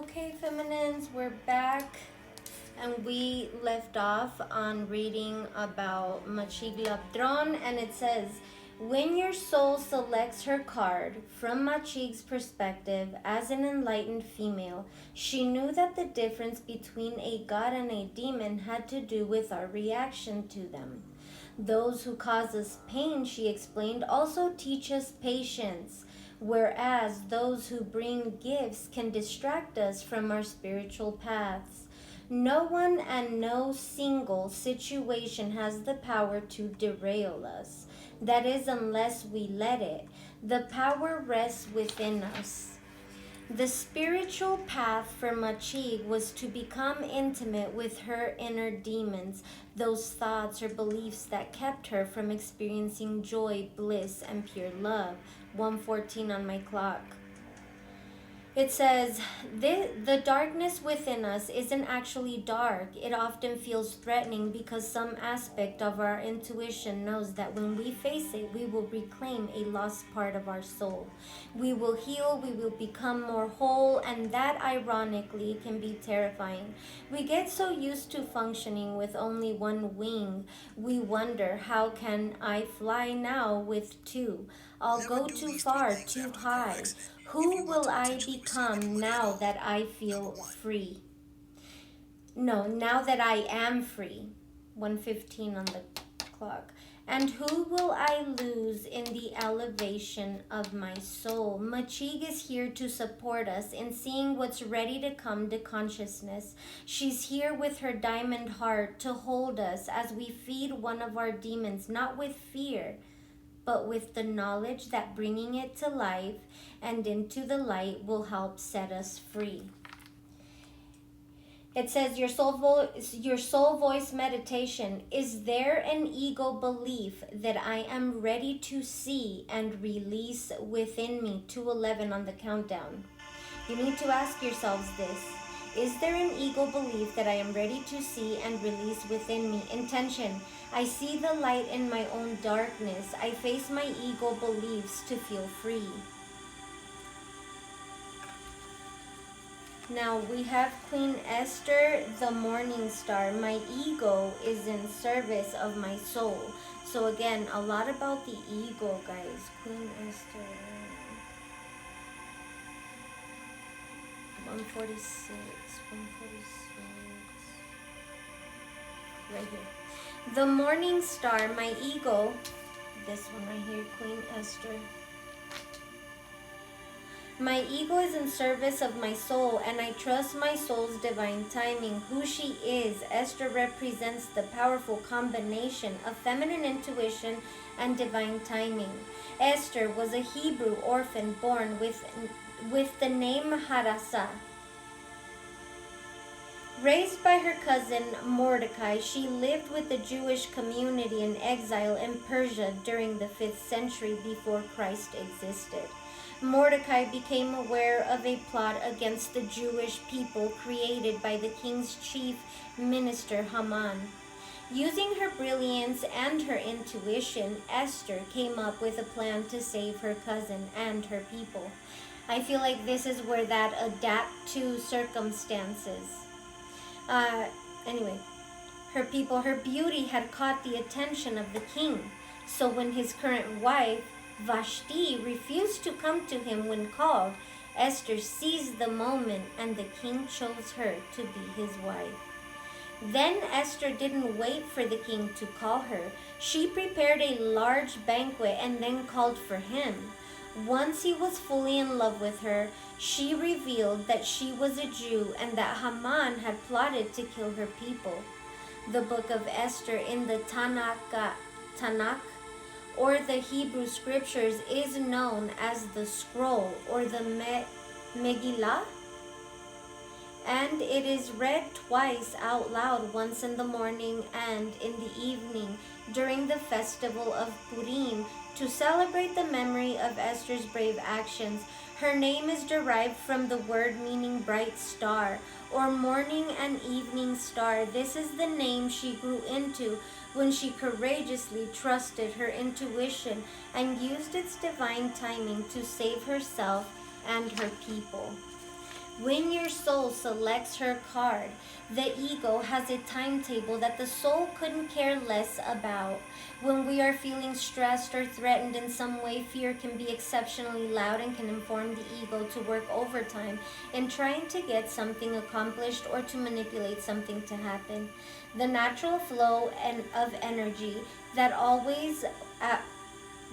Okay, feminines, we're back, and we left off on reading about Machig Labdron, and it says, when your soul selects her card, from Machig's perspective, as an enlightened female, she knew that the difference between a god and a demon had to do with our reaction to them. Those who cause us pain, she explained, also teach us patience, whereas those who bring gifts can distract us from our spiritual paths. No one and no single situation has the power to derail us. That is, unless we let it. The power rests within us. The spiritual path for Machig was to become intimate with her inner demons, those thoughts or beliefs that kept her from experiencing joy, bliss, and pure love. 1:14 on my clock. It says, the darkness within us isn't actually dark. It often feels threatening because some aspect of our intuition knows that when we face it, we will reclaim a lost part of our soul. We will heal, we will become more whole, and that ironically can be terrifying. We get so used to functioning with only one wing. We wonder, how can I fly now with two? I'll go too far, too high. Who will I become now that I feel free? No, now that I am free. 1:15 on the clock. And who will I lose in the elevation of my soul? Machig is here to support us in seeing what's ready to come to consciousness. She's here with her diamond heart to hold us as we feed one of our demons, not with fear, but with the knowledge that bringing it to life and into the light will help set us free. It says, your soul voice meditation. Is there an ego belief that I am ready to see and release within me? 2:11 on the countdown. You need to ask yourselves this. Is there an ego belief that I am ready to see and release within me? Intention. I see the light in my own darkness. I face my ego beliefs to feel free. Now we have Queen Esther, the morning star. My ego is in service of my soul. So again, a lot about the ego, guys. Queen Esther. 146. 146. Right here. The morning star, my ego. This one right here, Queen Esther. My ego is in service of my soul, and I trust my soul's divine timing. Who she is, Esther represents the powerful combination of feminine intuition and divine timing. Esther was a Hebrew orphan born with the name Hadassah. Raised by her cousin Mordecai, she lived with the Jewish community in exile in Persia during the 5th century before Christ existed. Mordecai became aware of a plot against the Jewish people created by the king's chief minister Haman. Using her brilliance and her intuition, Esther came up with a plan to save her cousin and her people. I feel like this is where that adapt to circumstances. Anyway, her beauty had caught the attention of the king. So when his current wife, Vashti, refused to come to him when called, Esther seized the moment and the king chose her to be his wife. Then Esther didn't wait for the king to call her. She prepared a large banquet and then called for him. Once he was fully in love with her, she revealed that she was a Jew and that Haman had plotted to kill her people. The book of Esther in the Tanakh, or the Hebrew scriptures, is known as the scroll or the Megillah, and it is read twice out loud, once in the morning and in the evening during the festival of Purim, to celebrate the memory of Esther's brave actions. Her name is derived from the word meaning bright star or morning and evening star. This is the name she grew into when she courageously trusted her intuition and used its divine timing to save herself and her people. When your soul selects her card, the ego has a timetable that the soul couldn't care less about. When we are feeling stressed or threatened in some way, fear can be exceptionally loud and can inform the ego to work overtime in trying to get something accomplished or to manipulate something to happen. The natural flow of energy that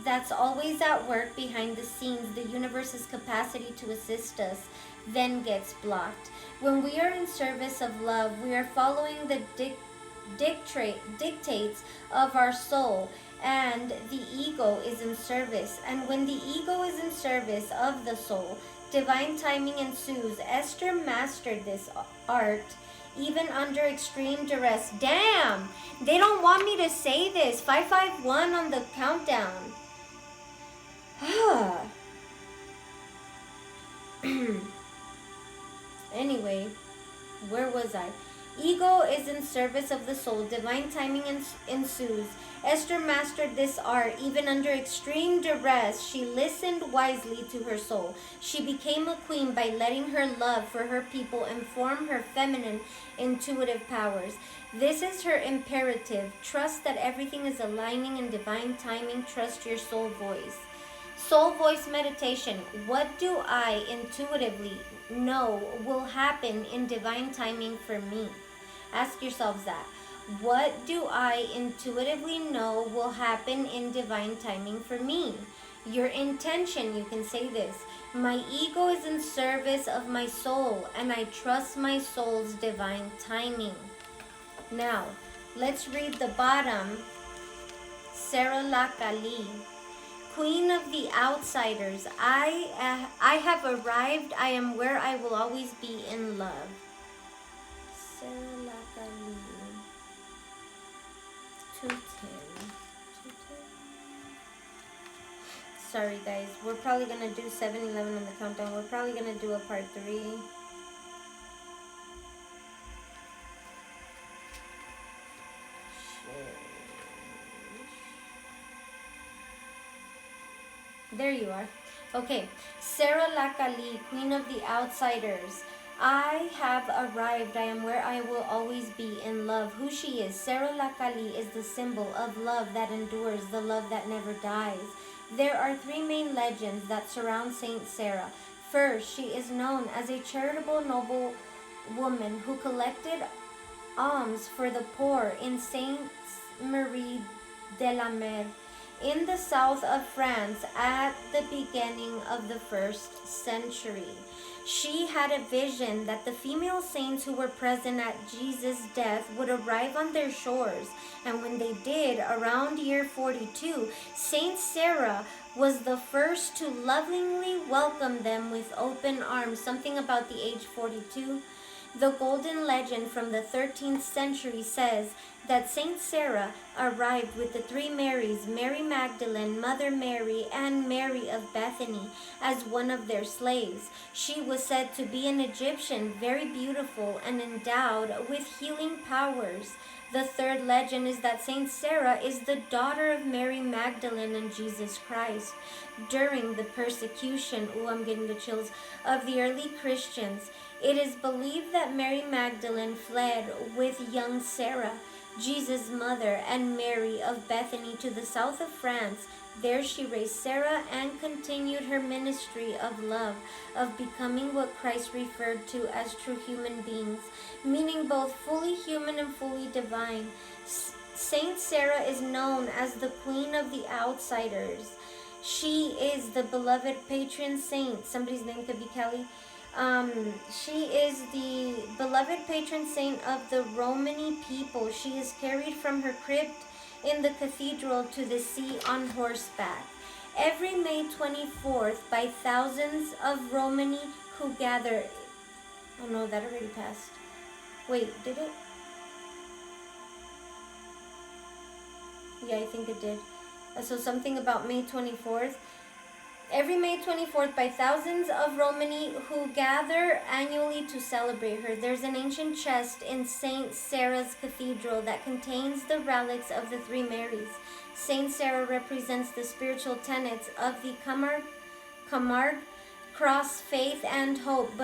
that's always at work behind the scenes, the universe's capacity to assist us, then gets blocked. When we are in service of love, we are following the dictates of our soul, and the ego is in service. And when the ego is in service of the soul, divine timing ensues. Esther mastered this art even under extreme duress. Damn! They don't want me to say this. 551 on the countdown. Anyway, where was I? Ego is in service of the soul. Divine timing ensues. Esther mastered this art even under extreme duress. She listened wisely to her soul. She became a queen by letting her love for her people inform her feminine intuitive powers. This is her imperative. Trust that everything is aligning in divine timing. Trust your soul voice. Soul voice meditation. What do I intuitively know will happen in divine timing for me? Ask yourselves that. What do I intuitively know will happen in divine timing for me? Your intention, you can say this. My ego is in service of my soul, and I trust my soul's divine timing. Now, let's read the bottom. Sarah Lakali, Queen of the Outsiders. I have arrived. I am where I will always be in love. Sarah Lakali. 210. Sorry guys, we're probably gonna do 7-11 on the countdown. We're probably gonna do a part 3. There you are. Okay, Sarah Lakali, Queen of the Outsiders. I have arrived. I am where I will always be in love. Who she is? Sarah Lakali is the symbol of love that endures, the love that never dies. There are 3 main legends that surround Saint Sarah. First, she is known as a charitable noble woman who collected alms for the poor in Saint Marie de la Mer in the south of France at the beginning of the 1st century. She had a vision that the female saints who were present at Jesus' death would arrive on their shores, and when they did, around year 42, Saint Sarah was the first to lovingly welcome them with open arms. Something about the age 42. The golden legend from the 13th century says that Saint Sarah arrived with the 3 Marys, Mary Magdalene, Mother Mary, and Mary of Bethany, as one of their slaves. She was said to be an Egyptian, very beautiful and endowed with healing powers. The 3rd legend is that Saint Sarah is the daughter of Mary Magdalene and Jesus Christ. During the persecution, I'm getting the chills, of the early Christians, it is believed that Mary Magdalene fled with young Sarah, Jesus' mother, and Mary of Bethany to the south of France. There she raised Sarah and continued her ministry of love, of becoming what Christ referred to as true human beings, meaning both fully human and fully divine. Saint Sarah is known as the Queen of the Outsiders. She is the beloved patron saint. Somebody's name could be Kelly. She is the beloved patron saint of the Romani people. She is carried from her crypt in the cathedral to the sea on horseback. Every May 24th, by thousands of Romani who gather. Oh no, that already passed. Wait, did it? Yeah, I think it did. So something about May 24th. Every May 24th, by thousands of Romani who gather annually to celebrate her. There's an ancient chest in Saint Sarah's Cathedral that contains the relics of the 3 Marys. Saint Sarah represents the spiritual tenets of the Camargue cross, faith and hope, but